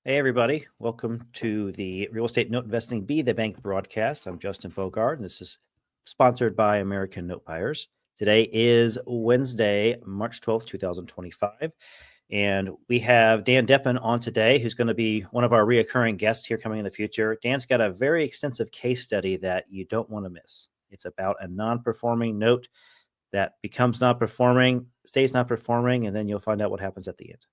Hey, everybody. Welcome to the Real Estate Note Investing Be the Bank broadcast. I'm Justin Bogard, and this is sponsored by American Note Buyers. Today is Wednesday, March 12th, 2025. And we have Dan Deppen on today, who's going to be one of our reoccurring guests here coming in the future. Dan's got a very extensive case study that you don't want to miss. It's about a non-performing note that becomes non-performing, stays non-performing, and then you'll find out what happens at the end.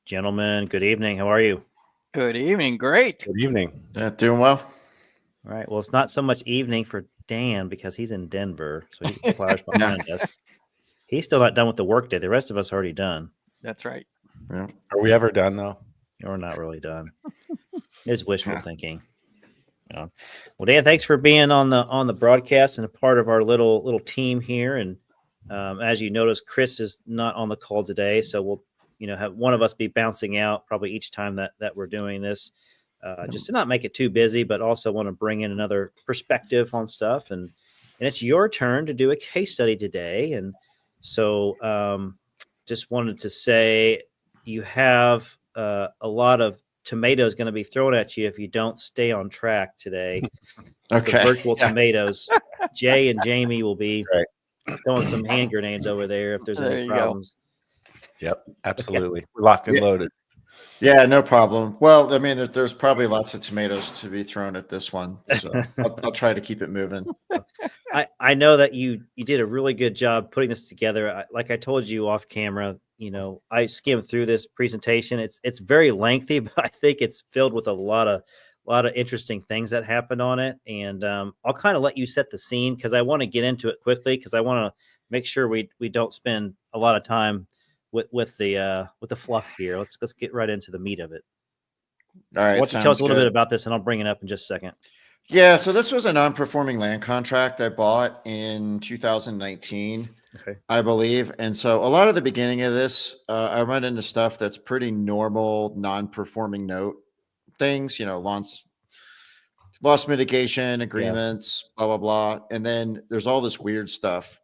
Gentlemen, good evening. How are you? Good evening. Great. Good evening. Doing well. All right. Well, it's not so much evening for Dan because he's in Denver, so he's a couple hours behind us. He's still not done with the workday. The rest of us are already done. That's right. Yeah. Are we ever done though? We're not really done. It's wishful thinking. Well, Dan, thanks for being on the broadcast and a part of our little team here. And as you notice, Chris is not on the call today, so we'll have one of us be bouncing out probably each time that we're doing this, just to not make it too busy, but also want to bring in another perspective on stuff. And it's your turn to do a case study today. And so just wanted to say you have a lot of tomatoes going to be thrown at you if you don't stay on track today. Okay. The virtual tomatoes. Jay and Jamie will be throwing some hand grenades over there if there's any problems. Yep, absolutely. We're locked and loaded. Yeah, no problem. Well, I mean, there's probably lots of tomatoes to be thrown at this one, so I'll try to keep it moving. I know that you did a really good job putting this together. Like I told you off camera, I skimmed through this presentation. It's very lengthy, but I think it's filled with a lot of interesting things that happened on it. And I'll kind of let you set the scene because I want to get into it quickly because I want to make sure we don't spend a lot of time with the fluff here. Let's get right into the meat of it. All right. Why don't you tell us a little bit about this, and I'll bring it up in just a second. Yeah. So this was a non-performing land contract I bought in 2019, I believe. And so a lot of the beginning of this, I run into stuff that's pretty normal non-performing note things. Loss mitigation agreements, blah blah blah, and then there's all this weird stuff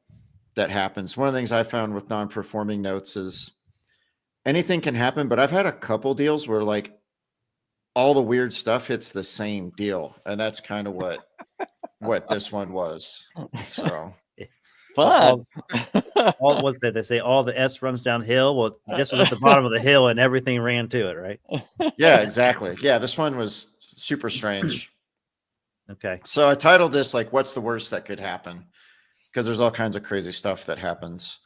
that happens. One of the things I found with non-performing notes is anything can happen, but I've had a couple deals where like all the weird stuff hits the same deal. And that's kind of what this one was. So fun. All what's that? They say all the S runs downhill. Well, this was at the bottom of the hill and everything ran to it, right? Yeah, exactly. Yeah, this one was super strange. Okay. So I titled this like, what's the worst that could happen? Because there's all kinds of crazy stuff that happens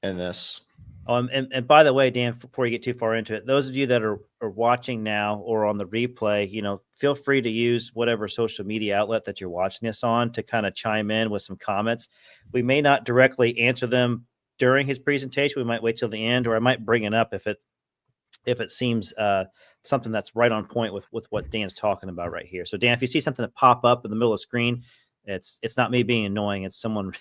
in this. And by the way, Dan, before you get too far into it, those of you that are watching now or on the replay, feel free to use whatever social media outlet that you're watching this on to kind of chime in with some comments. We may not directly answer them during his presentation. We might wait till the end, or I might bring it up if it seems something that's right on point with what Dan's talking about right here. So Dan, if you see something that pop up in the middle of the screen, it's not me being annoying. It's someone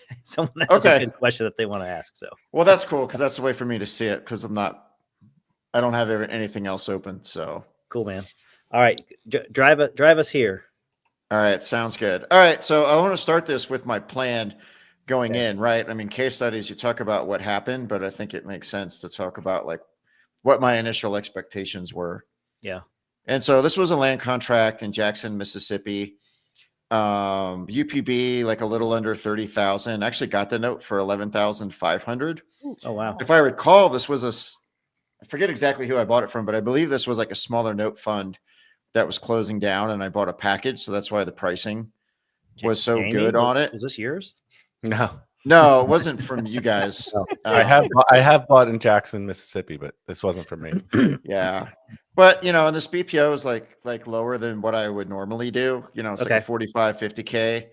has a good question that they want to ask. So, well, that's cool. Cause that's the way for me to see it. Cause I don't have anything else open. So cool, man. All right. Drive us here. All right. Sounds good. All right. So I want to start this with my plan going in, right? I mean, case studies, you talk about what happened, but I think it makes sense to talk about like what my initial expectations were. Yeah. And so this was a land contract in Jackson, Mississippi. UPB like a little under 30,000. Actually got the note for 11,500. Oh wow. If I recall, this was I forget exactly who I bought it from, but I believe this was like a smaller note fund that was closing down, and I bought a package, so that's why the pricing was so good on it. Was this yours? No. No, it wasn't from you guys. No, I have bought in Jackson, Mississippi, but this wasn't for me. Yeah. But, and this BPO is like lower than what I would normally do. It's like a 45, 50K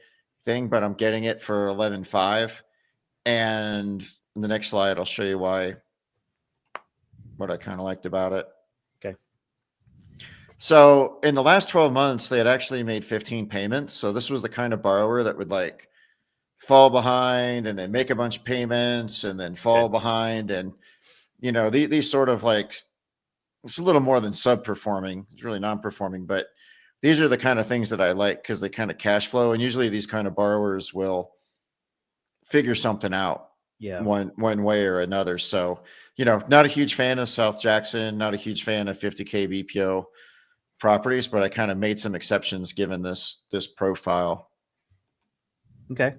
thing, but I'm getting it for 11.5. And in the next slide, I'll show you what I kind of liked about it. Okay. So in the last 12 months, they had actually made 15 payments. So this was the kind of borrower that would like fall behind and then make a bunch of payments and then fall behind. And, these sort of like, it's a little more than subperforming. It's really non-performing, but these are the kind of things that I like because they kind of cash flow. And usually these kind of borrowers will figure something out one way or another. So, not a huge fan of South Jackson, not a huge fan of 50K BPO properties, but I kind of made some exceptions given this profile. Okay.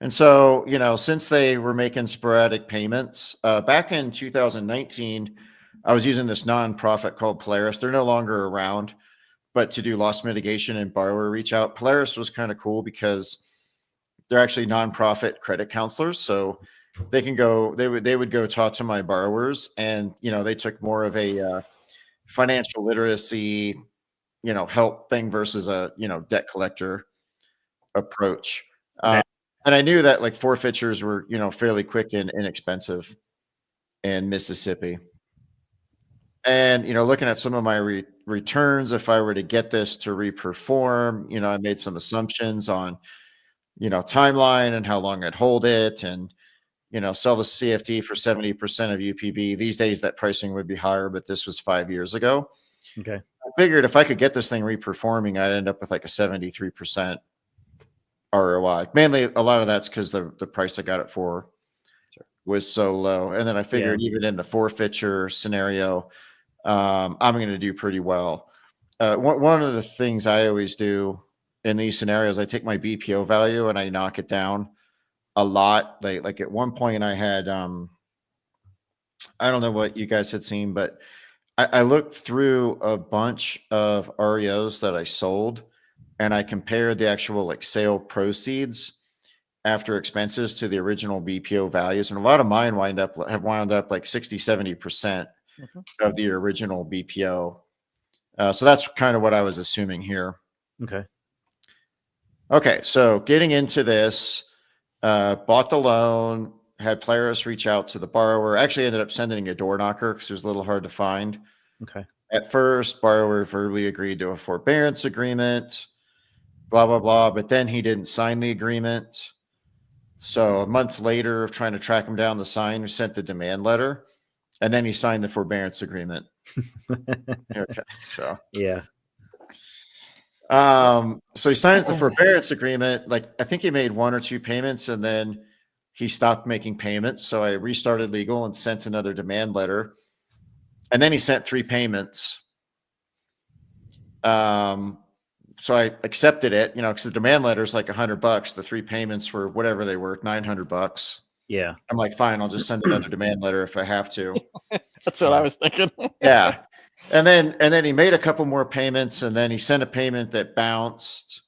And so, since they were making sporadic payments, back in 2019, I was using this nonprofit called Polaris. They're no longer around, but to do loss mitigation and borrower reach out. Polaris was kind of cool because they're actually nonprofit credit counselors. So they can go, they would go talk to my borrowers, and, they took more of a financial literacy, help thing versus a, debt collector approach. Okay. And I knew that like forfeitures were, fairly quick and inexpensive in Mississippi. And, looking at some of my returns, if I were to get this to reperform, I made some assumptions on, timeline and how long I'd hold it, and, sell the CFD for 70% of UPB. These days that pricing would be higher, but this was 5 years ago. Okay. I figured if I could get this thing reperforming, I'd end up with like a 73% ROI. Mainly a lot of that's because the price I got it for was so low. And then I figured even in the forfeiture scenario, I'm going to do pretty well. One of the things I always do in these scenarios, I take my BPO value and I knock it down a lot. Like at one point I had, I don't know what you guys had seen, but I looked through a bunch of REOs that I sold, and I compared the actual like sale proceeds after expenses to the original BPO values. And a lot of mine have wound up like 60-70% of the original BPO. So that's kind of what I was assuming here. Okay. So getting into this, bought the loan, had Polaris reach out to the borrower. Actually ended up sending a door knocker because it was a little hard to find. At first, borrower verbally agreed to a forbearance agreement, blah, blah, blah. But then he didn't sign the agreement. So a month later of trying to track him down, the signer sent the demand letter, and then he signed the forbearance agreement. Okay. So, so he signs the forbearance agreement. Like, I think he made 1 or 2 payments, and then he stopped making payments. So I restarted legal and sent another demand letter. And then he sent 3 payments. So I accepted it, because the demand letter is like $100. The 3 payments were whatever they were, $900. Yeah. I'm like, fine, I'll just send another demand letter if I have to. That's what I was thinking. Yeah. And then he made a couple more payments, and then he sent a payment that bounced,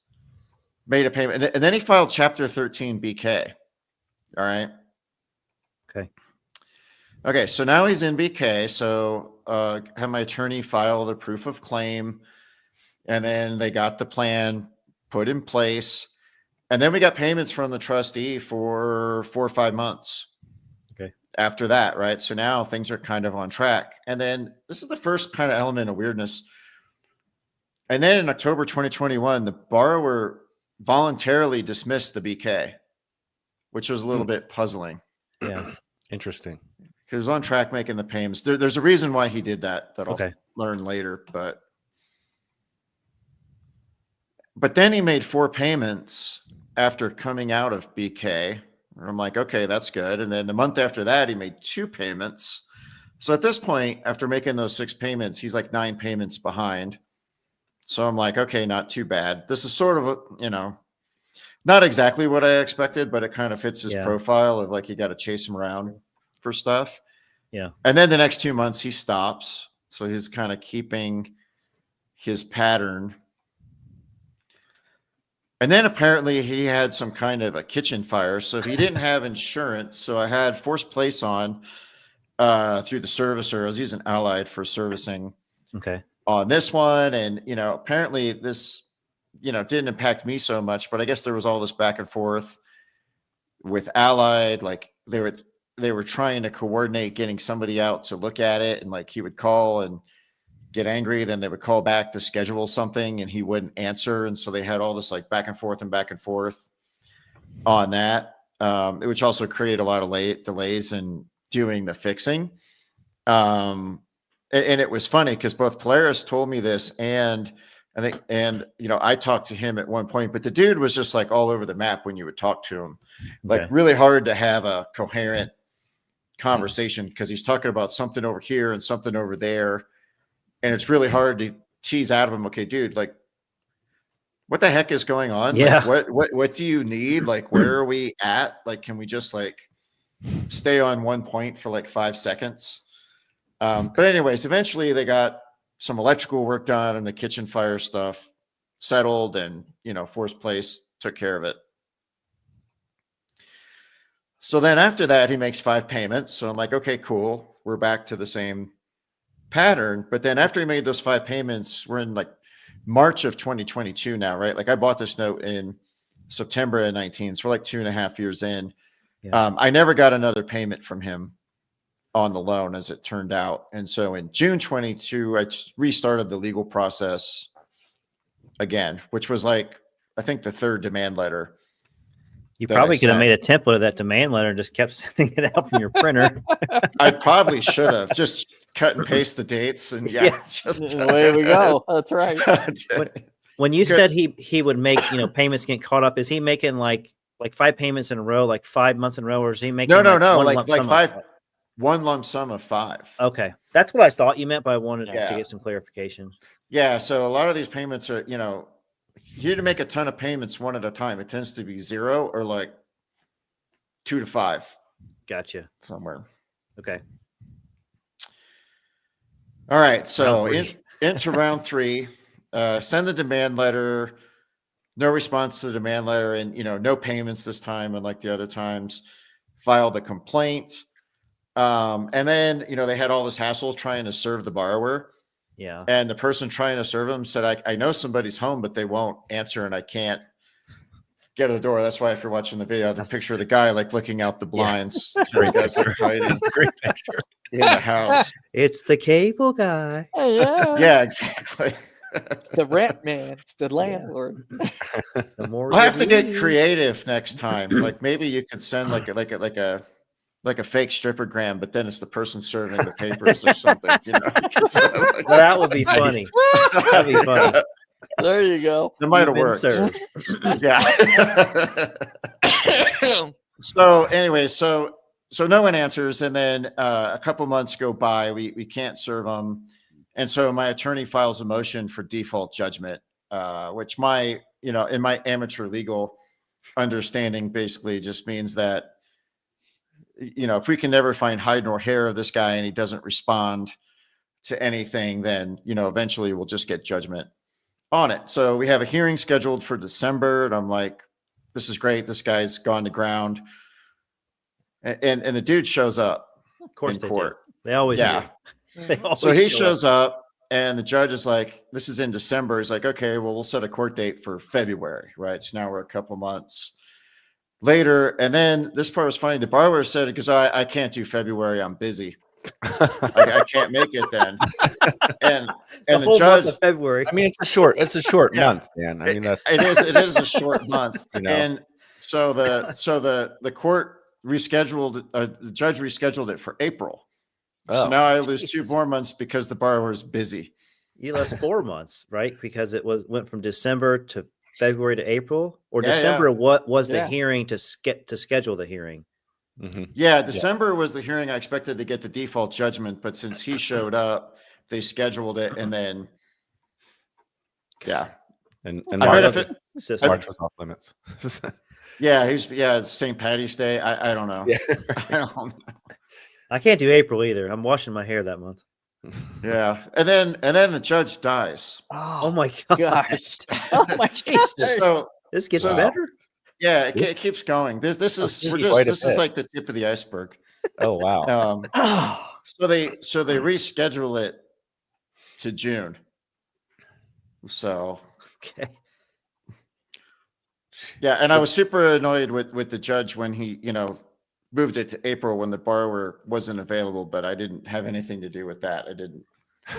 made a payment. And then he filed Chapter 13 BK. All right. Okay. So now he's in BK. So have my attorney file the proof of claim. And then they got the plan put in place. And then we got payments from the trustee for 4 or 5 months. After that, right? So now things are kind of on track. And then this is the first kind of element of weirdness. And then in October 2021, the borrower voluntarily dismissed the BK, which was a little bit puzzling. Yeah. Interesting. He was on track making the payments. There's a reason why he did that I'll learn later. But then he made 4 payments after coming out of BK. I'm like, okay, that's good. And then the month after that, he made 2 payments. So at this point, after making those 6 payments, he's like 9 payments behind. So I'm like, okay, not too bad. This is sort of, not exactly what I expected, but it kind of fits his profile of like, you got to chase him around for stuff. Yeah. And then the next 2 months he stops. So he's kind of keeping his pattern. And then apparently he had some kind of a kitchen fire, so he didn't have insurance. So I had forced place on through the servicer. I was using Allied for servicing Okay. on this one, and apparently this didn't impact me so much, but I guess there was all this back and forth with Allied. Like they were trying to coordinate getting somebody out to look at it, and like he would call and get angry, then they would call back to schedule something and he wouldn't answer, and so they had all this like back and forth on that, which also created a lot of delays in doing the fixing. And it was funny because both Polaris told me this, and I think, I talked to him at one point, but the dude was just like all over the map when you would talk to him. Like really hard to have a coherent conversation because he's talking about something over here and something over there. And it's really hard to tease out of him, okay, dude, like, what the heck is going on? Yeah. Like, what do you need? Like, where are we at? Like, can we just like stay on one point for like 5 seconds? But anyways, eventually they got some electrical work done and the kitchen fire stuff settled, and, Force Place took care of it. So then after that, he makes 5 payments. So I'm like, okay, cool. We're back to the same pattern. But then after he made those 5 payments, we're in like March of 2022 now, right? Like I bought this note in September of 19. So we're like 2.5 years in. Yeah. I never got another payment from him on the loan, as it turned out. And so in June 22, I restarted the legal process again, which was like, I think the 3rd demand letter. You that probably I could have sent. made a template of that demand letter and just kept sending it out from your printer. I probably should have just cut and paste the dates, and just Away we go. That's right. When you said he would make, payments get caught up, is he making like 5 payments in a row, like 5 months in a row, or is he making no, one like lump sum of 5, one lump sum of 5. Okay, that's what I thought you meant, but I wanted to Yeah. get some clarification. Yeah, so a lot of these payments are, you need to make a ton of payments one at a time. It tends to be 0 or like 2 to 5 Gotcha. somewhere. Okay. All right, so Round 3. into round 3, send the demand letter. No response to the demand letter, and no payments this time, unlike the other times. File the complaint, and then they had all this hassle trying to serve the borrower. Yeah. And the person trying to serve them said, I know somebody's home, but they won't answer, and I can't get to the door. That's why if you're watching the video, the picture of the guy like looking out the blinds. Great Guys like hiding Great picture. in the house. It's the cable guy. Hey, yeah. Yeah, exactly. The rent man. It's the landlord. The more I'll have to get creative next time. Like maybe you could send like a fake strippergram, but then it's the person serving the papers or something. Well, that would be funny. That'd be funny. There you go. It might have You've been worked. served. Yeah. So anyway, so no one answers, and then a couple months go by. We can't serve them, and so my attorney files a motion for default judgment, which in my amateur legal understanding basically just means that if we can never find hide nor hair of this guy and he doesn't respond to anything, then eventually we'll just get judgment on it. So we have a hearing scheduled for December, and I'm like, this is great. This guy's gone to ground. And the dude shows up Of course in they court. do. They always Yeah. do. They always So he show shows up, and the judge is like, this is in December. He's like, okay, well, we'll set a court date for February, right? So now we're a couple months later. And then this part was funny. The borrower said, because I can't do February. I'm busy. I can't make it then. And the the whole judge, month of February. I mean, it's a short Yeah. month, man. I mean, that's it is a short month. And so the court rescheduled, the judge rescheduled it for April. So now I lose Jesus. 2 more months because the borrower's busy. You lost 4 months, right? Because it went from December to February to April, or Yeah, December. yeah. What was the Yeah. hearing to schedule the hearing? Yeah, December was the hearing. I expected to get the default judgment, but since he showed up, they scheduled it, and then and I March, bet if it, System. March was off limits. it's St. Patty's Day. I don't know. Yeah. I don't know. I can't do April either. I'm washing my hair that month. Yeah, and then the judge dies. Oh my god! gosh. Oh my Jesus! This gets So- better. Yeah, it keeps going. This is Quite a this is bit. like the tip of the iceberg. Oh wow. Oh, So they reschedule it to June. So Okay. yeah, and I was super annoyed with the judge when he, moved it to April when the borrower wasn't available, but I didn't have anything to do with that.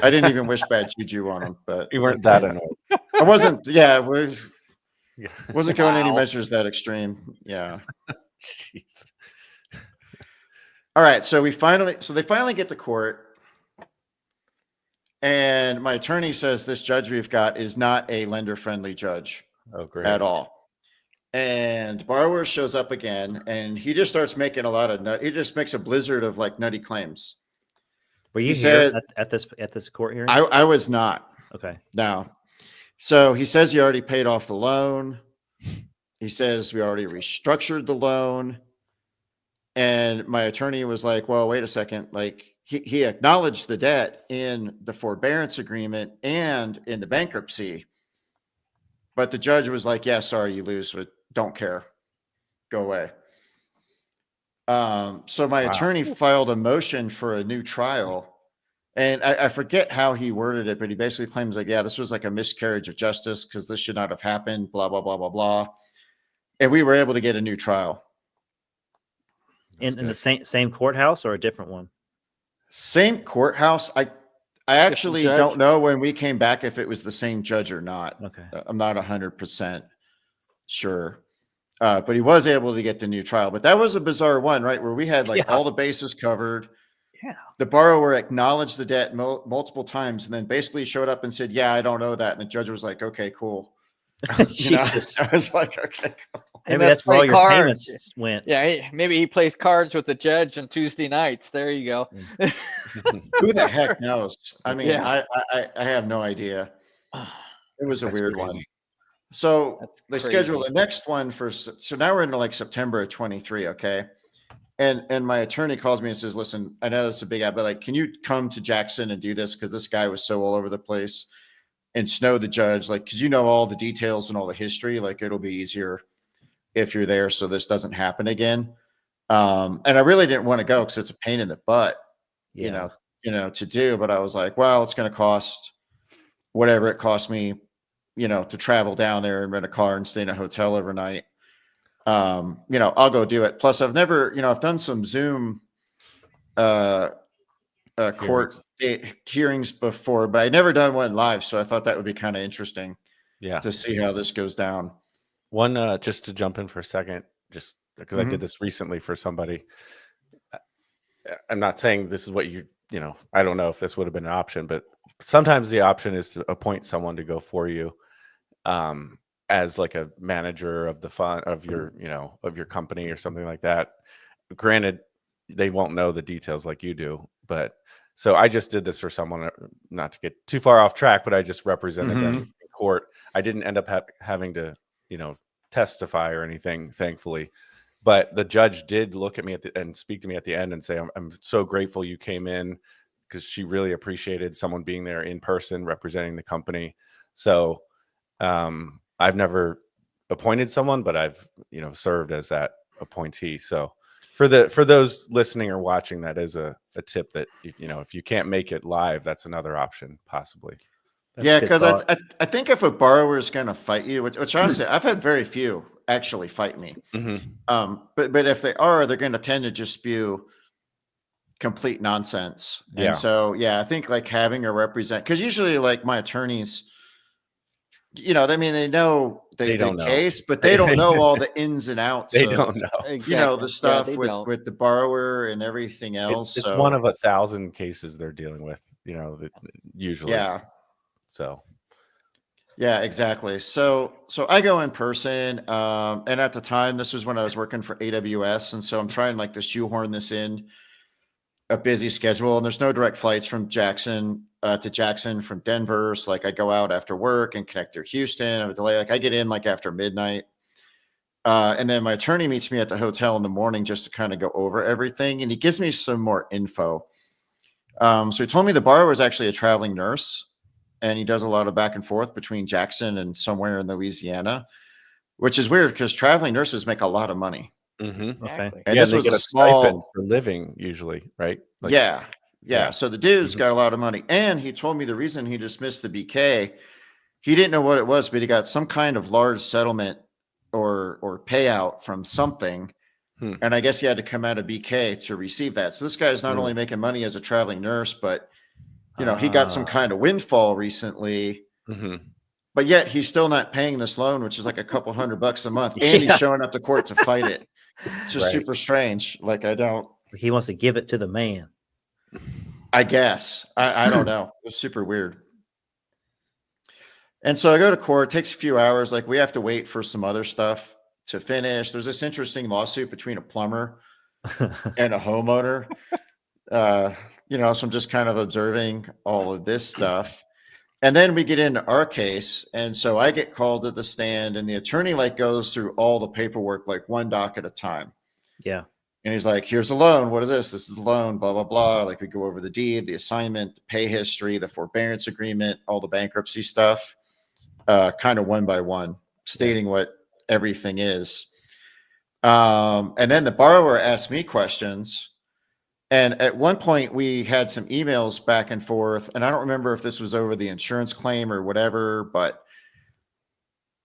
I didn't even wish bad juju on him, but You weren't that yeah. annoyed. I wasn't. Yeah, wasn't going any Wow. measures that extreme. Yeah. Jeez. All right. So they finally get to court, and my attorney says this judge we've got is not a lender friendly judge Oh great. at all. And borrower shows up again, and he just starts making he just makes a blizzard of like nutty claims. Were you He here said- at this court hearing? I was not. Okay. No. So he says you already paid off the loan. He says we already restructured the loan. And my attorney was like, well, wait a second. Like he acknowledged the debt in the forbearance agreement and in the bankruptcy. But the judge was like, yeah, sorry, you lose, but don't care. Go away. So my Wow. attorney filed a motion for a new trial. And I forget how he worded it, but he basically claims like, yeah, this was like a miscarriage of justice because this should not have happened, blah, blah, blah, blah, blah. And we were able to get a new trial. That's In the good. same courthouse or a different one? Same courthouse. I actually judge? don't know when we came back if it was the same judge or not. Okay. I'm not 100% sure. But he was able to get the new trial. But that was a bizarre one, right? Where we had like Yeah. all the bases covered. Yeah. The borrower acknowledged the debt multiple times and then basically showed up and said, yeah, I don't know that. And the judge was like, okay, cool. You know? Jesus. I was like, okay, cool. He Maybe must that's where all play your cards. payments went. Yeah, maybe he plays cards with the judge on Tuesday nights. There you go. Who the heck knows? I mean, Yeah. I have no idea. It was a That's weird one. crazy. So That's they scheduled crazy. the next one so now we're into like September of 23. Okay. And my attorney calls me and says, listen, I know this is a big app, but like, can you come to Jackson and do this? Cause this guy was so all over the place and snow the judge, like, cause you know, all the details and all the history, like it'll be easier if you're there. So this doesn't happen again. And I really didn't want to go cause it's a pain in the butt, Yeah. to do, but I was like, well, it's going to cost whatever it cost me, to travel down there and rent a car and stay in a hotel overnight. I'll go do it. Plus I've never, I've done some Zoom, court hearings before, but I'd never done one live. So I thought that would be kind of interesting Yeah. to see how this goes down. One, just to jump in for a second, just because I Mhm. did this recently for somebody. I'm not saying this is what I don't know if this would have been an option, but sometimes the option is to appoint someone to go for you, as like a manager of the fund of your, of your company or something like that. Granted, they won't know the details like you do, but so I just did this for someone, not to get too far off track, but I just represented them in court. I didn't end up having to, testify or anything, thankfully. But the judge did look at me and speak to me at the end and say, I'm so grateful you came in, because she really appreciated someone being there in person representing the company. So I've never appointed someone, but I've, served as that appointee. So for those listening or watching, that is a tip that, if you can't make it live, that's another option possibly. That's Yeah, a good because thought. I think if a borrower is going to fight you, which honestly, I've had very few actually fight me. But if they are, they're going to tend to just spew complete nonsense. Yeah. And so, I think like having a because usually like my attorneys, they know They the don't know. case, but they don't know all the ins and outs. They of, don't know. Exactly. the stuff they with don't. the borrower and everything else. It's so, one of 1,000 cases they're dealing with, usually. yeah. So Yeah, exactly. So I go in person, and at the time, this was when I was working for AWS, and so I'm trying like to shoehorn this in a busy schedule, and there's no direct flights from Jackson to Jackson from Denver. So like I go out after work and connect through Houston. I have a delay. Like I get in like after midnight, and then my attorney meets me at the hotel in the morning just to kind of go over everything, and he gives me some more info. So he told me the borrower was actually a traveling nurse, and he does a lot of back and forth between Jackson and somewhere in Louisiana, which is weird because traveling nurses make a lot of money. Mm-hmm. Exactly. And Yeah, this they was get a a stipend small, for living usually, right? Like, yeah. yeah. So the dude's Mhm. got a lot of money. And he told me the reason he dismissed the BK, he didn't know what it was, but he got some kind of large settlement or payout from something. Hmm. And I guess he had to come out of BK to receive that. So this guy's not only making money as a traveling nurse, but he got some kind of windfall recently, Mm-hmm. but yet he's still not paying this loan, which is like a couple $100 a month. And he's Yeah. showing up to court to fight it. It's just Right. super strange. Like, He wants to give it to the man. I guess, I don't know. It was super weird. And so I go to court, it takes a few hours. Like we have to wait for some other stuff to finish. There's this interesting lawsuit between a plumber and a homeowner. So I'm just kind of observing all of this stuff. And then we get into our case. And so I get called to the stand and the attorney goes through all the paperwork, like one doc at a time. Yeah. And he's like, here's the loan. What is this? This is the loan, blah, blah, blah. Like we go over the deed, the assignment, the pay history, the forbearance agreement, all the bankruptcy stuff, kind of one by one, stating what everything is. And then the borrower asked me questions. And at one point we had some emails back and forth, and I don't remember if this was over the insurance claim or whatever, but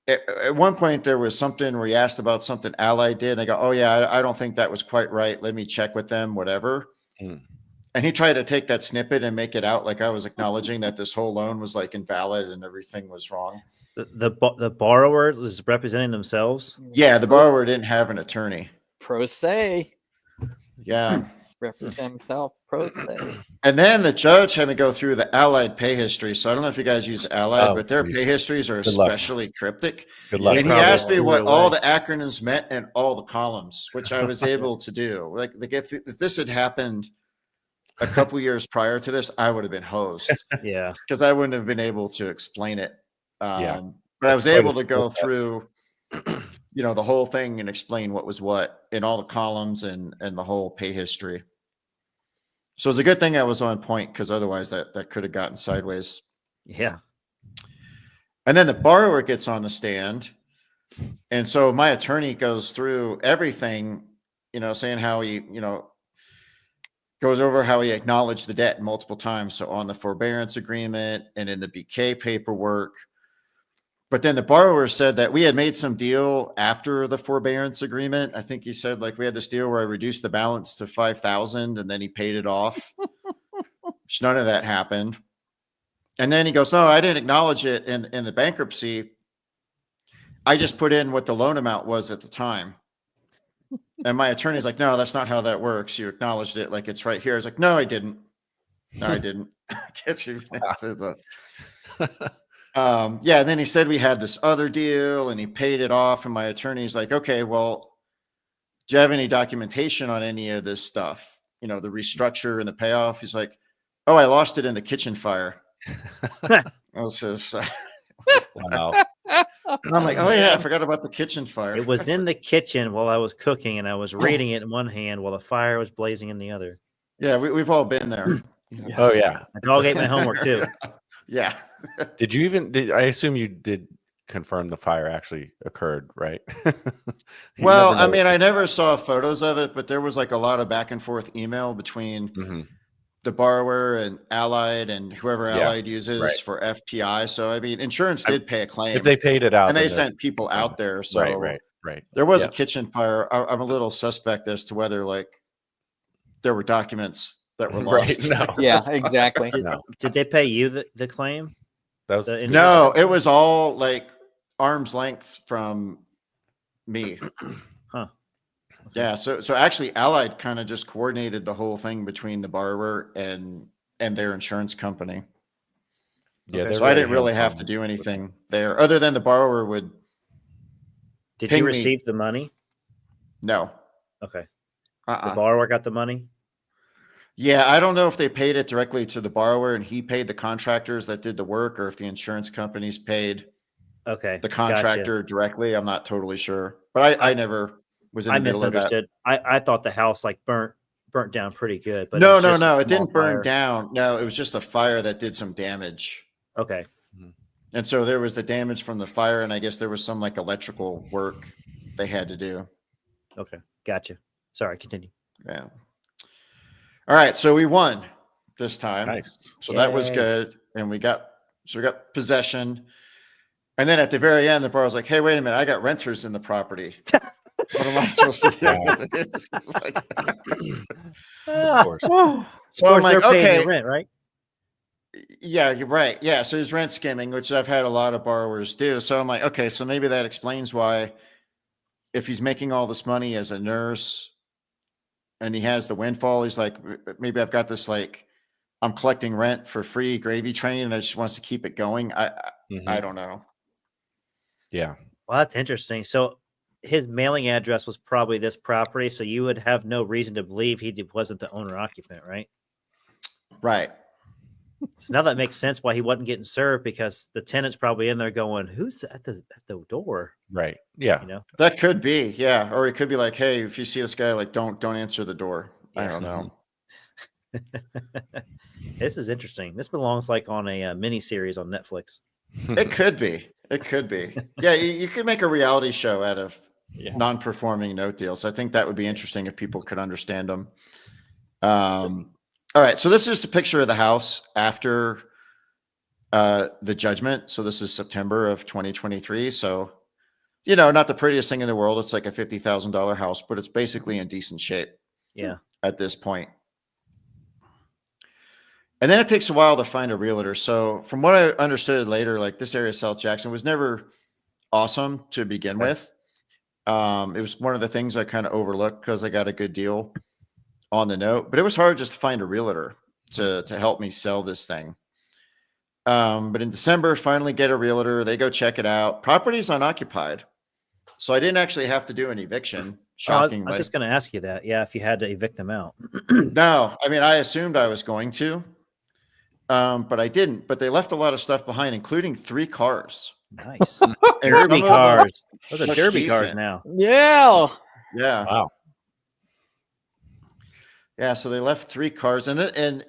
at one point there was something where he asked about something Allied did. And I go, oh yeah, I don't think that was quite right. Let me check with them, whatever. Hmm. And he tried to take that snippet and make it out like I was acknowledging that this whole loan was invalid and everything was wrong. The borrower is representing themselves. Yeah, the borrower didn't have an attorney. Pro se. Yeah. Represent himself. Pro se. And then the judge had me go through the Allied pay history. So I don't know if you guys use Allied, Oh, but their please. pay histories are Good luck. especially cryptic. Good luck. And he Probably asked me blew what it all away. the acronyms meant and all the columns, which I was able to do. Like if this had happened a couple years prior to this, I would have been hosed Yeah. because I wouldn't have been able to explain it. Yeah. But I was That's quite able a to go skill set. through, the whole thing and explain what was what in all the columns and the whole pay history. So it's a good thing I was on point because otherwise that could have gotten sideways. Yeah. And then the borrower gets on the stand. And so my attorney goes through everything, saying how he, goes over how he acknowledged the debt multiple times. So on the forbearance agreement and in the BK paperwork. But then the borrower said that we had made some deal after the forbearance agreement. I think he said we had this deal where I reduced the balance to 5,000 and then he paid it off. Which none of that happened. And then he goes, no, I didn't acknowledge it in the bankruptcy. I just put in what the loan amount was at the time. And my attorney's like, no, that's not how that works. You acknowledged it like it's right here. I was like, no, I didn't. No, I didn't. Guess you answered the. And then he said we had this other deal and he paid it off. And my attorney's like, okay, well, do you have any documentation on any of this stuff? The restructure and the payoff. He's like, oh, I lost it in the kitchen fire. I was just, Wow. and I'm like, oh yeah, I forgot about the kitchen fire. It was in the kitchen while I was cooking, and I was reading it in one hand while the fire was blazing in the other. Yeah, we've all been there. Oh yeah. My dog ate my homework too. Yeah. I assume you did confirm the fire actually occurred, right? You Well, never know I mean, with I this never saw photos of it, but there was a lot of back and forth email between stuff. Mhm. the borrower and Allied and whoever Yeah, Allied uses right. for FPI. So, I mean, insurance did pay a claim If they paid it out, and they then sent people out there. So right. there was Yeah. a kitchen fire. I'm a little suspect as to whether there were documents that were Right, lost. no. Yeah, exactly. No, Did they pay you the claim? that was The- No, it was all arm's length from me. Huh. Yeah. So actually Allied kind of just coordinated the whole thing between the borrower and their insurance company. yeah. Okay. they're So I very didn't really have to hands-on do with it. anything there other than the borrower would Did Ping you me. receive the money? no. Okay. The Uh-uh. borrower got the money? Yeah, I don't know if they paid it directly to the borrower and he paid the contractors that did the work or if the insurance companies paid Okay. the gotcha. contractor directly. I'm not totally sure. But I never was in I the middle of that. misunderstood. I thought the house burnt down pretty good, but No, it's no, just a no. It small didn't burn fire. down. No, it was just a fire that did some damage. Okay. And so there was the damage from the fire, and I guess there was some like electrical work they had to do. Okay, gotcha. Sorry, continue. Yeah. All right, so we won this time. Nice. So that was Yay. good, and we got possession. And then at the very end, the bar was like, "Hey, wait a minute! I got renters in the property. What am I supposed to do with it?" It's like, Of course. so Of I'm course, like, they're paying okay, your rent, right? yeah, you're right. Yeah, so he's rent skimming, which I've had a lot of borrowers do. So I'm like, okay, so maybe that explains why, if he's making all this money as a nurse and he has the windfall, he's like, maybe I've got this like, I'm collecting rent for free gravy train, and I just wants to keep it going. I don't know. Yeah. Well, that's interesting. So his mailing address was probably this property, so you would have no reason to believe wasn't the owner occupant, right? Right. So now that makes sense why he wasn't getting served, because the tenant's probably in there going, "Who's at the door?" Right. Yeah. You know. That could be, yeah. Or it could be like, hey, if you see this guy, like, don't answer the door. I Yeah. don't know. This is interesting. This belongs like on a mini series on Netflix. It could be. It could be. Yeah, you could make a reality show out of Yeah. non-performing note deals. I think that would be interesting if people could understand them. All right, so this is just a picture of the house after the judgment. So this is September of 2023. So, you know, not the prettiest thing in the world. It's like a $50,000 house, but it's basically in decent shape. Yeah. At this point. And then it takes a while to find a realtor. So from what I understood later, like this area of South Jackson was never awesome to begin with. It was one of the things I kind of overlooked because I got a good deal on the note, but it was hard just to find a realtor to help me sell this thing. But in December, finally get a realtor. They go check it out. Property's unoccupied. So I didn't actually have to do an eviction. Shockingly. I was just going to ask you that. Yeah, if you had to evict them out. No, I mean, I assumed I was going to, but I didn't. But they left a lot of stuff behind, including 3 cars. Nice. And Derby some of them cars. Those are look derby cars decent. now. Yeah. Yeah. Wow. Yeah. So they left 3 cars, and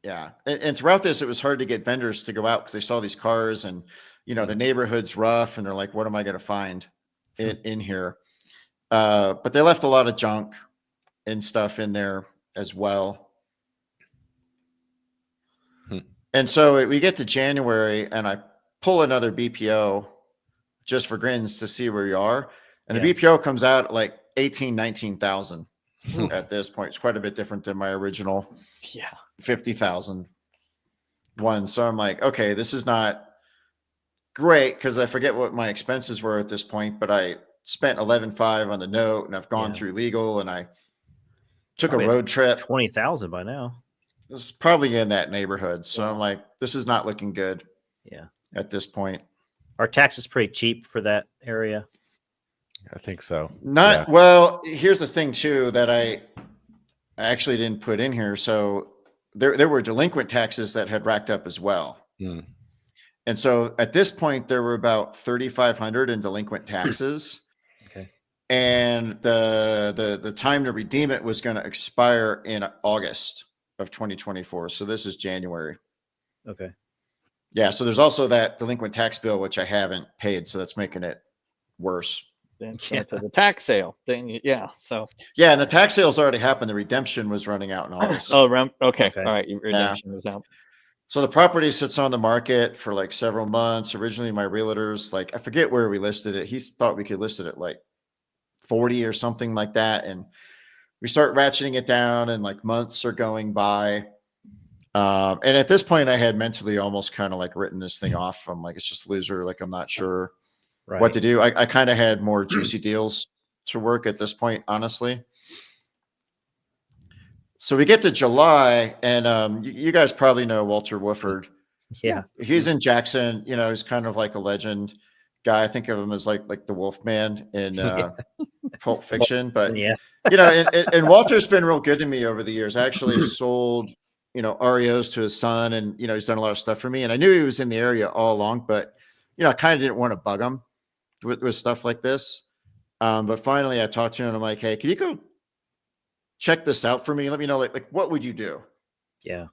throughout this, it was hard to get vendors to go out because they saw these cars, and you know the neighborhood's rough, and they're like, "What am I going to find in here?" But they left a lot of junk and stuff in there as well. And so we get to January, and I pull another BPO just for grins to see where we are. And the BPO comes out at like 19,000 at this point. It's quite a bit different than my original 50,000 one. So I'm like, okay, this is not great because I forget what my expenses were at this point, but I spent 11.5 on the note, and I've gone through legal, and I took Probably a road trip. 20,000 by now. This is probably in that neighborhood. So I'm like, this is not looking good. Yeah. At this point. Our tax is pretty cheap for that area. I think so. Well, here's the thing too, that I actually didn't put in here. So there were delinquent taxes that had racked up as well. And so at this point, there were about 3,500 in delinquent taxes. Okay. And the time to redeem it was going to expire in August of 2024. So this is January. Okay. Yeah. So there's also that delinquent tax bill, which I haven't paid. So that's making it worse. Then to the tax sale. Then so yeah, and the tax sales already happened. The redemption was running out in August. Okay. All right. Redemption was out. So the property sits on the market for like several months. Originally, my realtors, like, I forget where we listed it. He thought we could list it at like 40 or something like that. And we start ratcheting it down, and like months are going by. And at this point, I had mentally almost kind of like written this thing off. I'm like, it's just a loser. Like, I'm not sure what to do. I kind of had more juicy deals to work at this point, honestly. So we get to July, and you guys probably know Walter Wooford. Yeah. He's in Jackson. You know, he's kind of like a legend guy. I think of him as like the Wolfman in Pulp Fiction. But, you know, and Walter's been real good to me over the years. I actually sold, you know, REOs to his son, and, you know, he's done a lot of stuff for me. And I knew he was in the area all along, but, you know, I kind of didn't want to bug him with stuff like this. But finally I talked to him, and I'm like, hey, can you go check this out for me? Let me know, like what would you do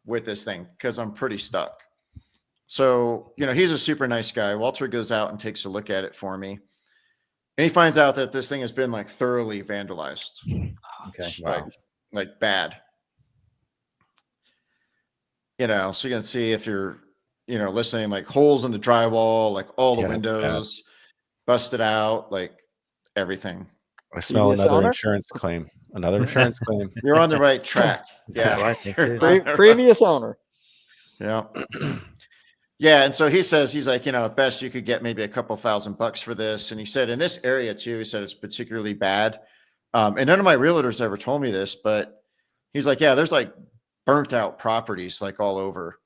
with this thing? Because I'm pretty stuck So, he's a super nice guy. Walter goes out and takes a look at it for me. And he finds out that this thing has been like thoroughly vandalized. Okay. Wow. Like bad. So you can see if you're, listening, like holes in the drywall, like all the windows busted out, like everything. I smell Previous another owner? insurance claim. Another insurance claim. You're on the right track. That's what I Yeah. think too. Previous owner. Yeah. Yeah. And so he says, he's like, at best you could get maybe a couple $1,000 for this. And he said in this area too, he said it's particularly bad. And none of my realtors ever told me this, but he's like, yeah, there's like burnt out properties like all over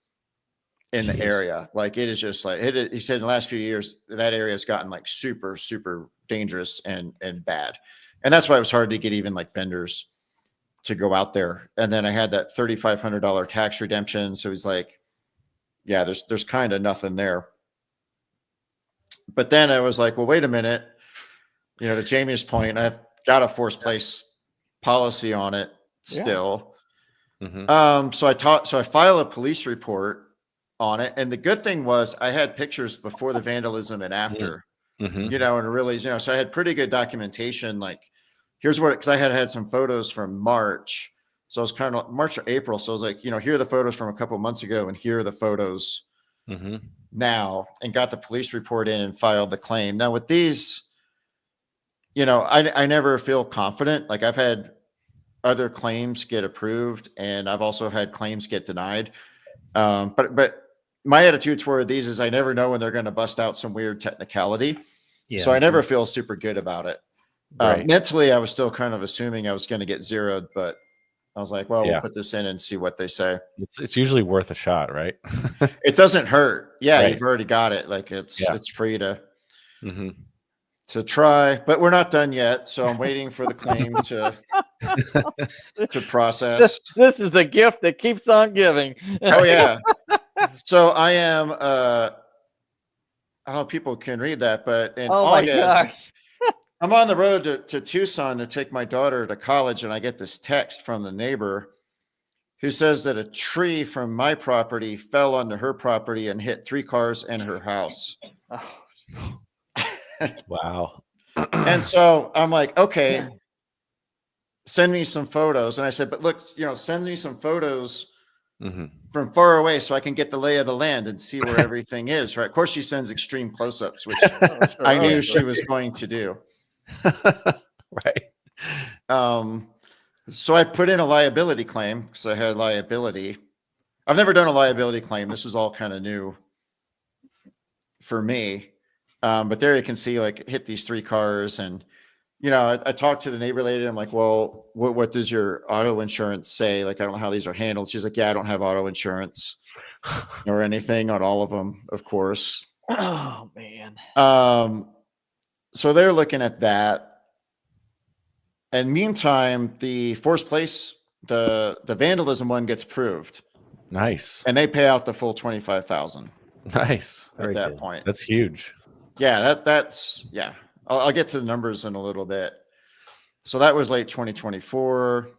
in the area. Like it is just like he said in the last few years, that area has gotten like super, super dangerous and bad. And that's why it was hard to get even like vendors to go out there. And then I had that $3,500 tax redemption. So he's like, yeah, there's kind of nothing there. But then I was like, well, wait a minute. To Jamie's point, I've got a forced place policy on it still. So I file a police report on it. And the good thing was I had pictures before the vandalism and after, and really, so I had pretty good documentation. Like here's because I had some photos from March. So it was kind of March or April. So I was like, here are the photos from a couple of months ago. And here are the photos now, and got the police report in and filed the claim. Now with these, I never feel confident. Like I've had other claims get approved and I've also had claims get denied. But my attitude toward these is I never know when they're going to bust out some weird technicality. Yeah. So I never feel super good about it. Right. Mentally, I was still kind of assuming I was going to get zeroed, but I was like, well, we'll put this in and see what they say. It's usually worth a shot, right? It doesn't hurt. Yeah. Right. You've already got it. Like it's free to try, but we're not done yet. So I'm waiting for the claim to process. This is the gift that keeps on giving. Oh yeah. So I am, I don't know if people can read that, but in August, gosh. I'm on the road to Tucson to take my daughter to college. And I get this text from the neighbor who says that a tree from my property fell onto her property and hit 3 cars and her house. Oh, Wow. And so I'm like, okay, send me some photos. And I said, but look, send me some photos from far away so I can get the lay of the land and see where everything is. Right. Of course, she sends extreme close-ups, which I knew she was going to do. Right. So I put in a liability claim because I had liability. I've never done a liability claim. This is all kind of new for me. But there you can see like hit these 3 cars. And, I talked to the neighbor lady. I'm like, well, what does your auto insurance say? Like, I don't know how these are handled. She's like, yeah, I don't have auto insurance or anything on all of them, of course. oh man. So they're looking at that. And meantime, the forced place, the vandalism one gets approved. Nice. And they pay out the full $25,000 Nice. at Very that good. point. That's huge. Yeah, that's yeah. I'll get to the numbers in a little bit. So that was late 2024.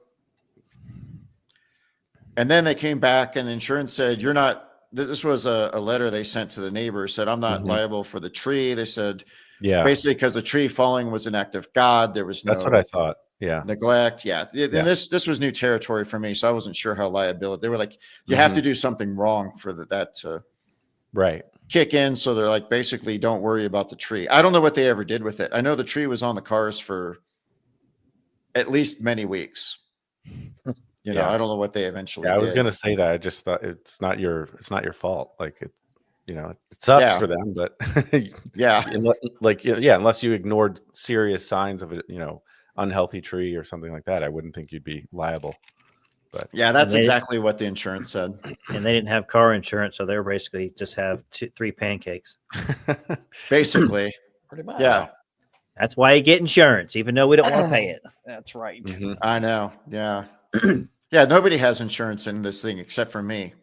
And then they came back and the insurance said, you're not, this was a letter they sent to the neighbor, said, I'm not liable for the tree. They said, basically because the tree falling was an act of God. There was no That's what I thought. Yeah. neglect. Yeah. And this was new territory for me. So I wasn't sure how liability, they were like, you have to do something wrong for that to kick in. So they're like, basically don't worry about the tree. I don't know what they ever did with it. I know the tree was on the cars for at least many weeks. I don't know what they eventually did. I was going to say that. I just thought it's not your fault. Like it sucks for them, but unless you ignored serious signs of it, unhealthy tree or something like that, I wouldn't think you'd be liable. But yeah, that's exactly what the insurance said. And they didn't have car insurance, so they're basically just have 3 pancakes. Basically, Pretty much. yeah. That's why you get insurance, even though we don't want to pay it. That's right. I know. Yeah. Yeah. Nobody has insurance in this thing except for me.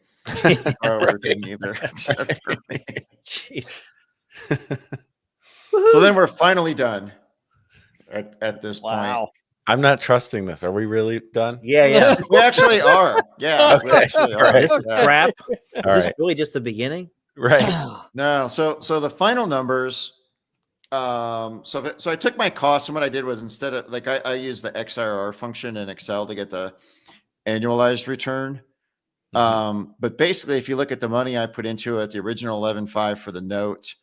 Didn't either, except for me. Jeez. So then we're finally done at this point. I'm not trusting this. Are we really done? Yeah. We actually are. Yeah. Okay. We actually are. All right. This crap. All Is this right. really just the beginning? Right. No, so the final numbers. So I took my costs, and what I did was, instead of like, I used the XIRR function in Excel to get the annualized return. But basically, if you look at the money I put into it, the original 11.5 for the note,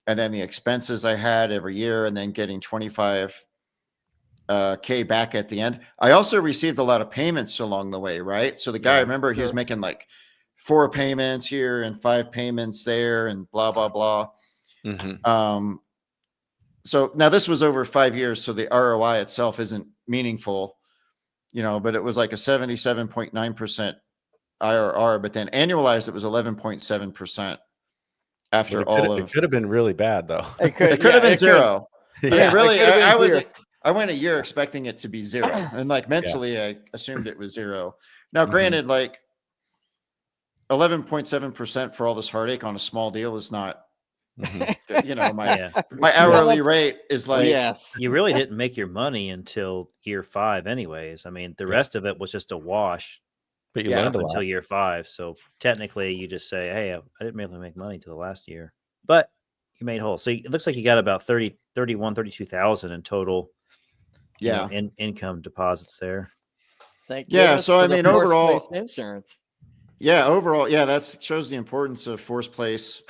and then the expenses I had every year, and then getting 25 K back at the end. I also received a lot of payments along the way, right? So the guy, I remember, he was making like 4 payments here and 5 payments there, and blah blah blah. So now this was over 5 years, so the ROI itself isn't meaningful, but it was like a 77.9% IRR, but then annualized it was 11.7% after all of. It could have been really bad though. It could have been zero. I mean, really, I went a year expecting it to be zero, and like mentally, I assumed it was zero. Now, granted, like 11.7% for all this heartache on a small deal is not. My hourly rate is like, you really didn't make your money until year 5 anyways. I mean, the rest of it was just a wash, but you learned until year 5. So technically you just say, hey, I didn't really make money till the last year, but you made whole. So it looks like you got about 32,000 in total. Income deposits there. So I mean, overall insurance. Overall, that shows the importance of forced place.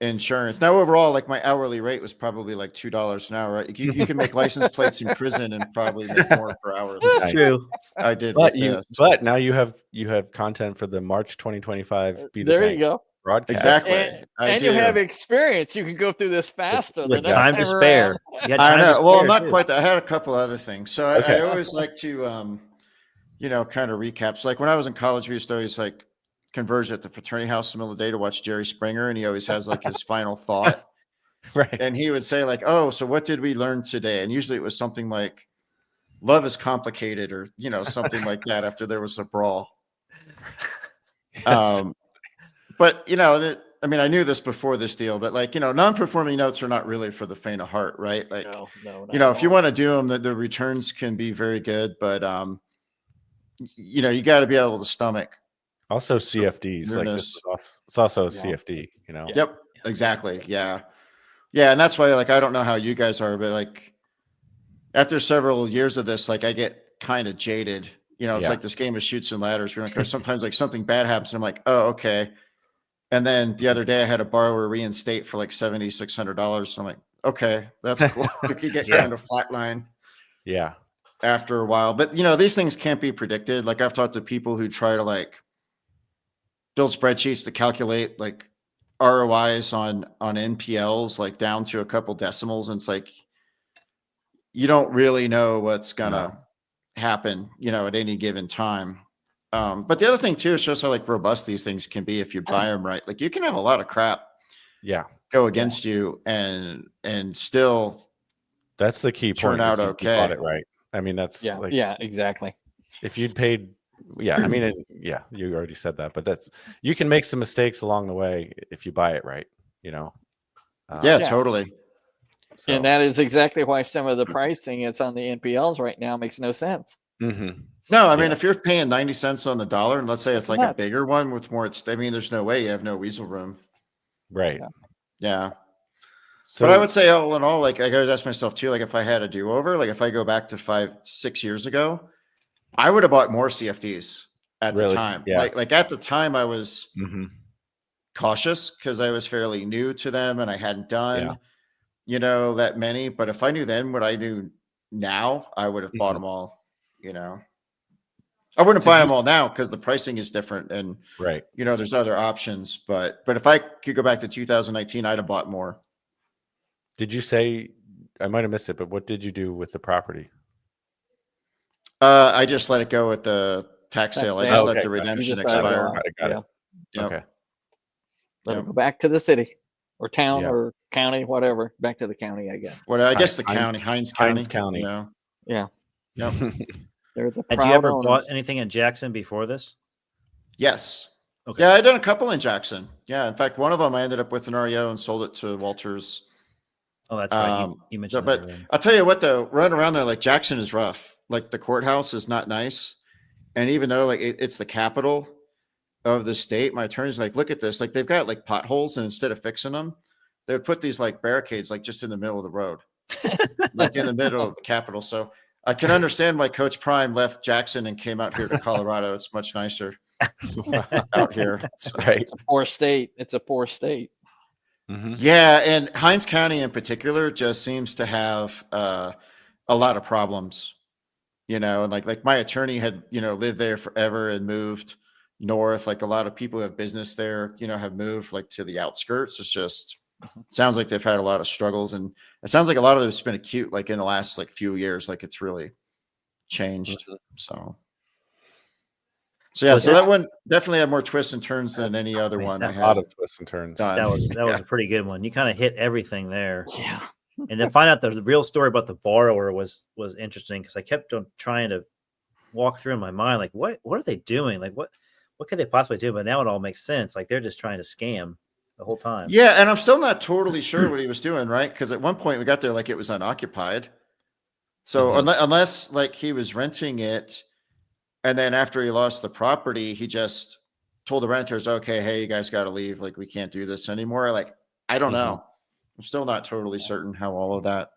Insurance. Now, overall, like my hourly rate was probably like $2 an hour. Right? You can make license plates in prison and probably make more per hour. That's true. I did, but now you have content for the March 2025. There you go. Broadcast. Exactly, and you have experience. You can go through this faster. With time to spare. I know. Well, I'm not quite that. I had a couple other things. So I always like to, kind of recap. So like when I was in college, we used to always like converge at the fraternity house in the middle of the day to watch Jerry Springer, and he always has like his final thought. Right. And he would say like, oh, so what did we learn today? And usually it was something like love is complicated, or something like that after there was a brawl. But I mean, I knew this before this deal, but like, non-performing notes are not really for the faint of heart, right? Like, no, if you want to do them, the returns can be very good, but you got to be able to stomach. Also CFDs, like this it's also a CFD, Yep, exactly. Yeah. And that's why, like, I don't know how you guys are, but like after several years of this, like I get kind of jaded. It's like this game of shoots and ladders. Sometimes like something bad happens, and I'm like, oh, okay. And then the other day I had a borrower reinstate for like $7,600. So I'm like, okay, that's cool. You get kind of flatline. Yeah. After a while, but these things can't be predicted. Like I've talked to people who try to like build spreadsheets to calculate like ROIs on NPLs, like down to a couple decimals. And it's like, you don't really know what's gonna happen, at any given time. But the other thing too, is just how like robust these things can be if you buy them right. Like you can have a lot of crap go against you and still that's the key point. Turn out okay. You bought it right. I mean, that's exactly. If you'd paid, I mean, you already said that, but you can make some mistakes along the way if you buy it right, Totally. So. And that is exactly why some of the pricing it's on the NPLs right now makes no sense. No, I mean, if you're paying 90 cents on the dollar, and let's say it's like a bigger one with more, there's no way you have no weasel room. Right. Yeah. So, but I would say all in all, like I always ask myself too, like if I had a do-over, like if I go back to 5-6 years ago, I would have bought more CFDs at the time. Yeah. Like at the time I was cautious because I was fairly new to them and I hadn't done, that many. But if I knew then what I knew now, I would have bought them all, I wouldn't buy them all now because the pricing is different and there's other options. But if I could go back to 2019, I'd have bought more. Did you say, I might have missed it, but what did you do with the property? I just let it go at the tax sale. I just let the redemption expire. Got it. Yep. Okay. Let it go back to the city or town or county, whatever. Back to the county, I guess. Well, I guess the county, Hines County. Hines County. Yeah. Yep. Had you ever bought anything in Jackson before this? Yes. Okay. Yeah, I've done a couple in Jackson. Yeah. In fact, one of them I ended up with an REO and sold it to Walters. Oh, that's right. You mentioned that. But I'll tell you what, though, running around there, like Jackson is rough. Like the courthouse is not nice. And even though like it's the capital, of the state, my attorney's like, look at this. Like they've got like potholes, and instead of fixing them, they would put these like barricades like just in the middle of the road, like in the middle of the Capitol. So I can understand why Coach Prime left Jackson and came out here to Colorado. It's much nicer out here. So, Right. It's a poor state. It's a poor state. Mhm. yeah, and Hinds County in particular just seems to have a lot of problems. You know, and like my attorney had, you know, lived there forever and moved north. Like a lot of people who have business there, you know, have moved like to the outskirts. It's just sounds like they've had a lot of struggles, and it sounds like a lot of it's been acute, like in the last like few years, like it's really changed. So yeah, Was so this- that one definitely had more twists and turns than any other one I that- A lot had of twists and turns. done. That was Yeah. a pretty good one. You kind of hit everything there. Yeah. And then find out the real story about the borrower was interesting, because I kept on trying to walk through in my mind, like what are they doing? Like what could they possibly do? But now it all makes sense. Like they're just trying to scam the whole time. Yeah, and I'm still not totally sure what he was doing, right? Because at one point we got there like it was unoccupied. So unless like he was renting it, and then after he lost the property, he just told the renters, okay, hey, you guys got to leave. Like we can't do this anymore. Like, I don't know. I'm still not totally certain how all of that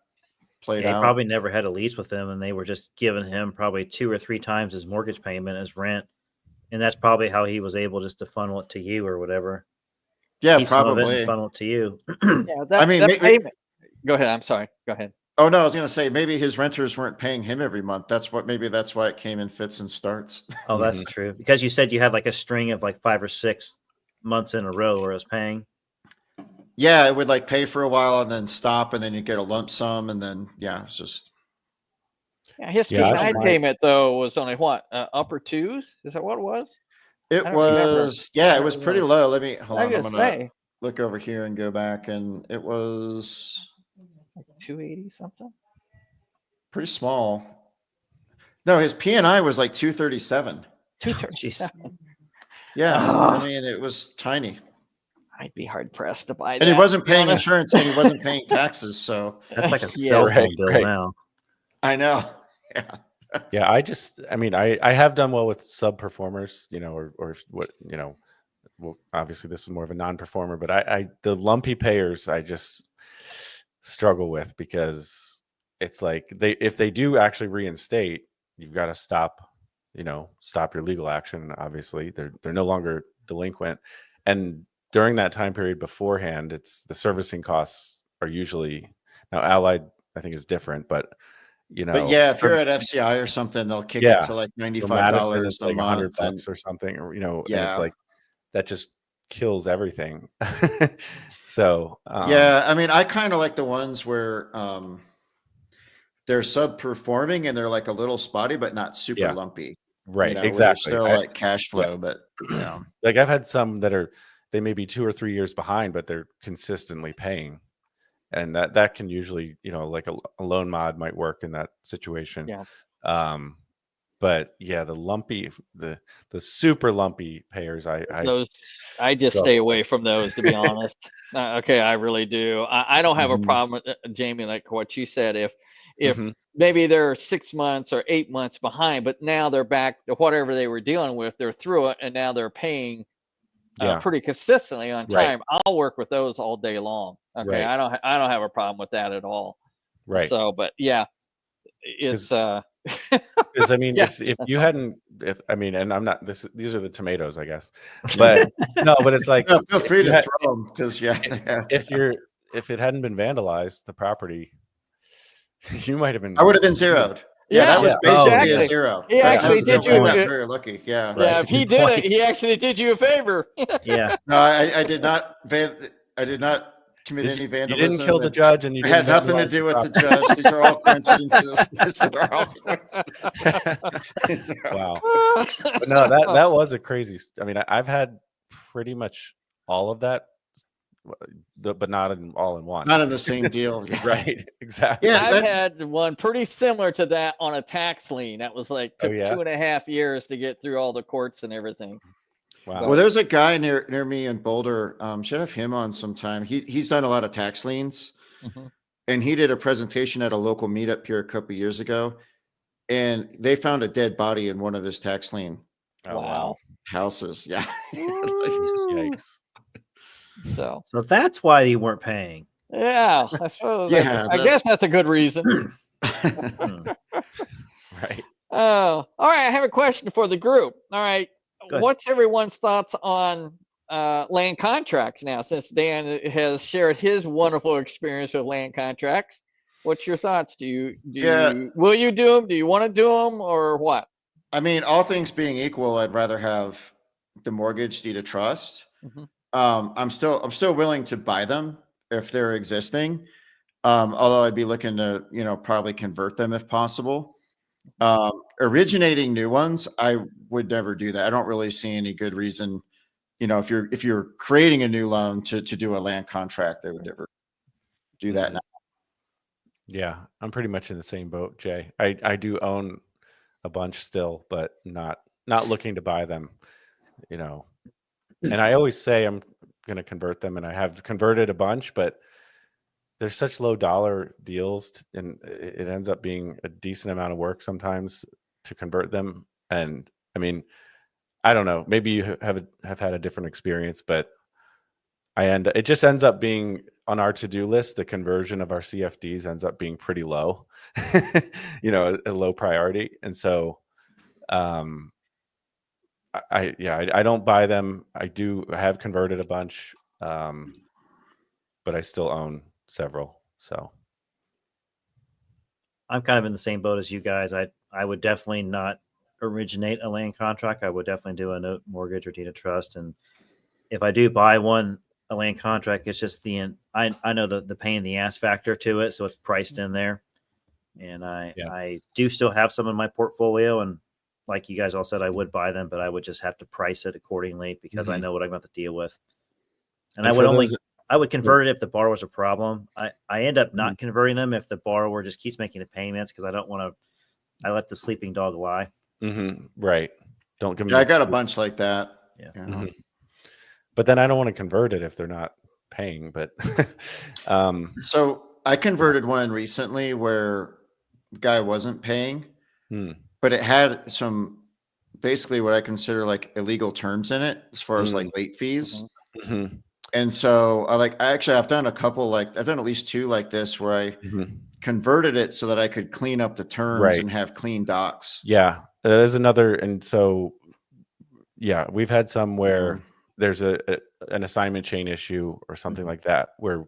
played He out. probably never had a lease with them, and they were just giving him probably 2 or 3 times his mortgage payment as rent. And that's probably how he was able just to funnel it to you or whatever. Yeah, Keep some of it probably. and funnel it to you. Yeah. That, I mean, that maybe- payment. Go ahead. I'm sorry. Go ahead. Oh no, I was gonna say maybe his renters weren't paying him every month. That's why it came in fits and starts. Oh, that's true. Because you said you had like a string of like 5 or 6 months in a row where it was paying. Yeah, it would like pay for a while and then stop, and then you get a lump sum, and then yeah, it's just Yeah. His Yeah, P9 I- payment though was only what? Upper 2s? Is that what it was? it I don't remember. was yeah, it was don't pretty remember. low. Let me hold I on. I'm just gonna say look over here and go back, and it was 280 something. pretty small. No, his P&I was like 237. 237. Yeah, Ah. I mean it was tiny, I'd be hard pressed to buy that. and he wasn't to be paying honest. insurance, and he wasn't paying taxes. So That's like a Yeah, cell phone right, bill right. now. I know. Yeah. Yeah, I mean, I have done well with sub performers, you know, or if what, you know, well, obviously this is more of a non-performer, but I the lumpy payers I just struggle with, because it's like if they do actually reinstate, you've got to stop your legal action. Obviously, they're no longer delinquent, and during that time period beforehand, it's the servicing costs are usually, now Allied I think is different, but you know, But yeah, if you're at FCI or something, they'll kick it to like so $95 Madison is a like month. $100 or something, or you know, and Yeah. it's like that just kills everything. So Yeah, I mean, I kind of like the ones where they're sub-performing and they're like a little spotty, but not super Yeah. lumpy. right, You know, where they're exactly. still like cash flow, but yeah. Like I've had some that they may be 2 or 3 years behind, but they're consistently paying, and that can usually, you know, like a loan mod might work in that situation. Yeah. But yeah, the super lumpy payers, Those I just struggle stay away from those, to be honest. Okay, I really do. I don't have a Mhm. problem, Jamie, like what you said. If Mhm. maybe they're 6 months or 8 months behind, but now they're back to whatever they were dealing with. They're through it, and now they're paying Yeah. pretty consistently on Right. time. I'll work with those all day long. Okay, Right. I don't have a problem with that at all. Right. So, but yeah, it's 'Cause I mean, Yeah. if you hadn't, I mean, and I'm not these are the tomatoes, I guess, but no, but it's like No, feel free you to had- throw them because yeah, if it hadn't been vandalized, the property, you might have been. I would have been zeroed. Yeah, that was Yeah. basically exactly. a zero. He That actually was- did we you- got very lucky. Yeah. Right. Yeah, That's if a he good did point. it, he actually did you a favor. Yeah. No, I did not. I did not commit any You vandalism. didn't kill the and judge, and you it had didn't nothing to vandalize do with the property. judge. These are all coincidences. These are all coincidences. Wow. But no, that was a crazy. I mean, I've had pretty much all of that, but not all in one. Not in the same deal. Right. Exactly. Yeah, I've that- had one pretty similar to that on a tax lien. That was like Oh, took yeah? 2.5 years to get through all the courts and everything. Wow. Well, there's a guy near me in Boulder. Should have him on sometime. He's done a lot of tax liens, Mhm. and he did a presentation at a local meetup here a couple years ago, and they found a dead body in one of his tax lien Oh, Wow. houses. Yeah. Woo. Yikes. So So that's why you weren't paying. yeah, I suppose. Yeah, I guess that's a good reason. Hmm. Right. Oh, all right. I have a question for the group. All right, Go ahead. what's everyone's thoughts on land contracts now? Since Dan has shared his wonderful experience with land contracts, what's your thoughts? Yeah. Will you do them? Do you want to do them, or what? I mean, all things being equal, I'd rather have the mortgage deed of trust. Mhm. I'm still willing to buy them if they're existing. Although I'd be looking to, probably convert them if possible. Originating new ones, I would never do that. I don't really see any good reason, if you're creating a new loan to do a land contract, they would never do that. Mhm. Yeah, I'm pretty much in the same boat, Jay. I do own a bunch still, but not looking to buy them, And I always say I'm going to convert them, and I have converted a bunch, but there's such low dollar deals, and it ends up being a decent amount of work sometimes to convert them. And I mean, I don't know, maybe you have had a different experience, but it just ends up being on our to-do list. The conversion of our CFDs ends up being pretty low, a low priority. And so, I don't buy them. I have converted a bunch, but I still own several. So I'm kind of in the same boat as you guys. I would definitely not originate a land contract. I would definitely do a note mortgage or deed of trust. And if I do buy a land contract, it's just I know the pain in the ass factor to it, so it's priced in there. And I do still have some in my portfolio, and like you guys all said, I would buy them, but I would just have to price it accordingly because I know what I'm going to deal with. And I would convert it if the borrower's a problem. I end up not converting them if the borrower just keeps making the payments because I don't want to. I let the sleeping dog lie. Right. Don't give me. Yeah, I got a bunch like that. Yeah. But then I don't want to convert it if they're not paying. But so I converted one recently where the guy wasn't paying, but it had some basically what I consider like illegal terms in it as far as like late fees. And so I've done a couple, I've done at least two like this where I converted it so that I could clean up the terms and have clean docs. Yeah. There's another. And so, yeah, we've had some where there's an assignment chain issue or something like that where,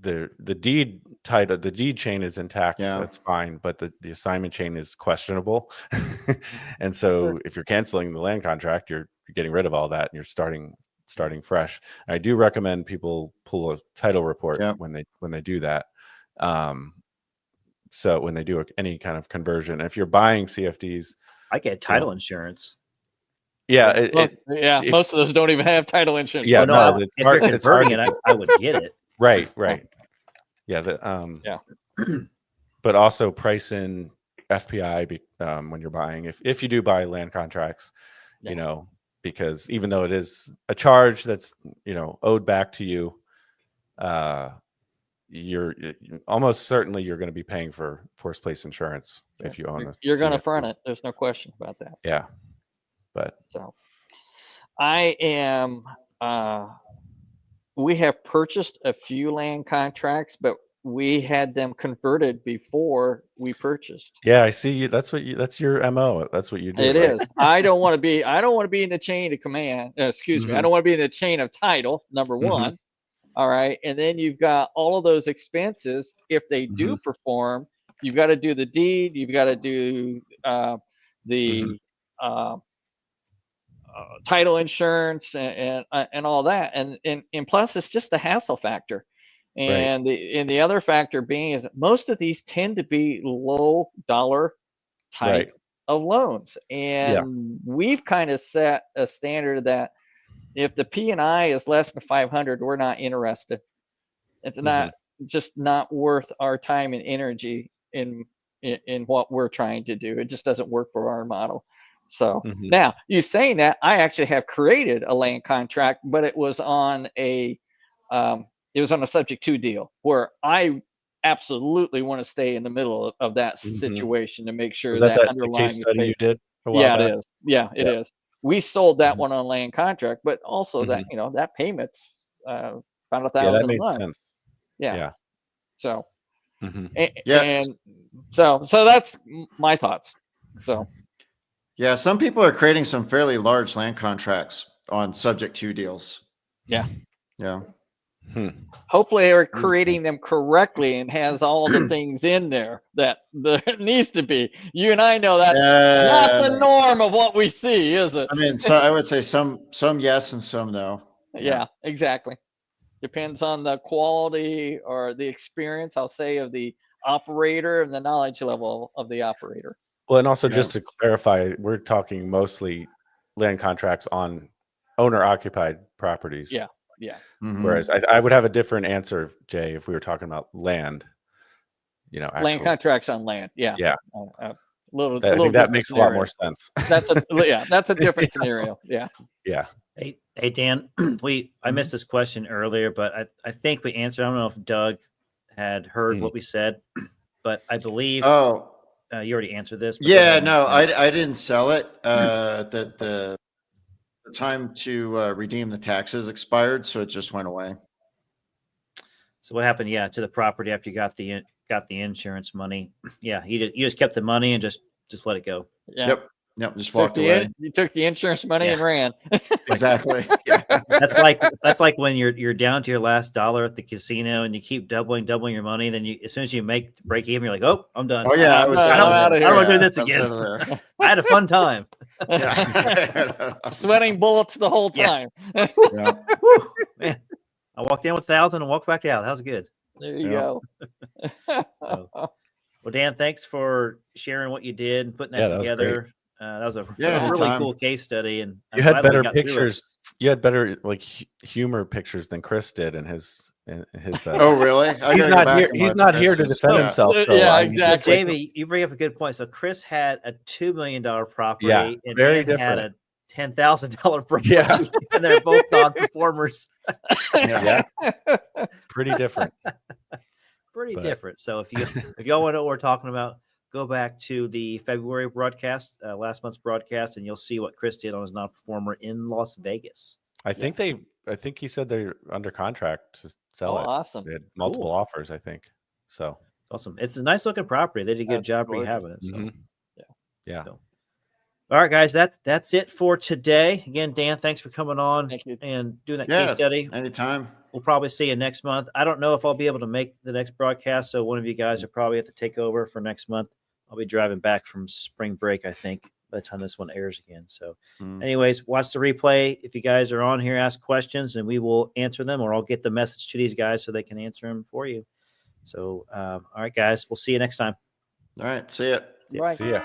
the deed title, the deed chain is intact. Yeah. That's fine. But the assignment chain is questionable. And so if you're canceling the land contract, you're getting rid of all that and you're starting fresh. I do recommend people pull a title report when they do that. So when they do any kind of conversion, if you're buying CFDs, I get title insurance. Yeah, most of those don't even have title insurance. Yeah, if you're converting it, I would get it. Right. Yeah, but also price in FPI when you're buying. If you do buy land contracts, because even though it is a charge that's owed back to you, you're almost certainly you're going to be paying for forced place insurance if you own it. You're going to front it. There's no question about that. Yeah, but so I am. We have purchased a few land contracts, but we had them converted before we purchased. Yeah, I see you. That's your MO. That's what you do. It is. I don't want to be in the chain of command. Excuse me. I don't want to be in the chain of title. Number one. All right. And then you've got all of those expenses. If they do perform, you've got to do the deed. You've got to do the title insurance and all that. And plus, it's just the hassle factor. And the other factor being is that most of these tend to be low dollar type of loans. And we've kind of set a standard that if the P&I is less than 500, we're not interested. It's not just not worth our time and energy in what we're trying to do. It just doesn't work for our model. So now you saying that, I actually have created a land contract, but it was on a subject to deal where I absolutely want to stay in the middle of that situation to make sure that underlying the case study you did a while Yeah, back? it is. Yeah, it Yeah. is. We sold that Mhm. one on land contract, but also that, that payment's about Yeah, that $1,000 a made month. sense. Yeah. Yeah. So, Mhm. Yeah. and so that's my thoughts. So, Yeah. Some people are creating some fairly large land contracts on subject to deals. yeah. Yeah. Hopefully they're creating them correctly and has all the things in there that it needs to be. You and I know that's not the norm of what we see, is it? I mean, so I would say some yes and some no. Yeah, exactly. Depends on the quality or the experience, I'll say, of the operator and the knowledge level of the operator. Well, and also Yeah. just to clarify, we're talking mostly land contracts on owner-occupied properties. Yeah. Yeah. Mhm. Whereas I would have a different answer, Jay, if we were talking about land. Land Actual, contracts on land. Yeah. yeah. I I think different that makes a lot scenario. more sense. That's a different scenario. Yeah. Yeah. Hey Dan, I missed this question earlier, but I think we answered. I don't know if Doug had heard what we said, but I believe Oh, you already answered this. But go yeah. ahead. No, I didn't sell it. The time to redeem the taxes expired, so it just went away. So what happened? Yeah, to the property after you got the insurance money. Yeah, you just kept the money and just let it go. Yeah. Yep. Just walked away. You took the insurance money and ran. Exactly. Yeah. That's like when you're down to your last dollar at the casino and you keep doubling your money. Then as soon as you break even, you're like, oh, I'm done. Oh yeah, I'm I out of don't here. want to do this That's again. out of there. I had a fun time. Yeah. Sweating bullets the whole Yeah. time. Yeah. Whew, man, I walked in with 1,000 and walked back out. That was good. There you Yeah. go. Well, Dan, thanks for sharing what you did and putting that Yeah, that was together. That was a Yeah, really anytime. cool case study, and I'm You had glad we better got through it. pictures. You had better humor pictures than Chris did in his. Oh really? I He's gotta go not back here. and He's watch not here to Chris's. defend Yeah. himself. So Yeah, I'm- exactly. Jamie, you bring up a good point. So Chris had a $2 million property, Yeah, and very Dan had different. a $10,000 property, Yeah. and they're both non-performers. Yeah, pretty different. Pretty But- different. So if y'all want to know what we're talking about, go back to the February broadcast, last month's broadcast, and you'll see what Chris did on his non-performer in Las Vegas. I think he said they're under contract to sell it. Awesome. They had multiple offers, I think. So Awesome. It's a nice looking property. They did a good That's job gorgeous. rehabbing it. So. Mhm. Yeah. So, all right, guys, that's it for today. Again, Dan, thanks for coming on Thank you. and doing that Yeah. case study. Anytime. We'll probably see you next month. I don't know if I'll be able to make the next broadcast, so one of you guys will probably have to take over for next month. I'll be driving back from spring break, I think, by the time this one airs again. So, anyways, watch the replay. If you guys are on here, ask questions, and we will answer them, or I'll get the message to these guys so they can answer them for you. So, all right, guys, we'll see you next time. All right. See ya. Yeah. Right. See ya.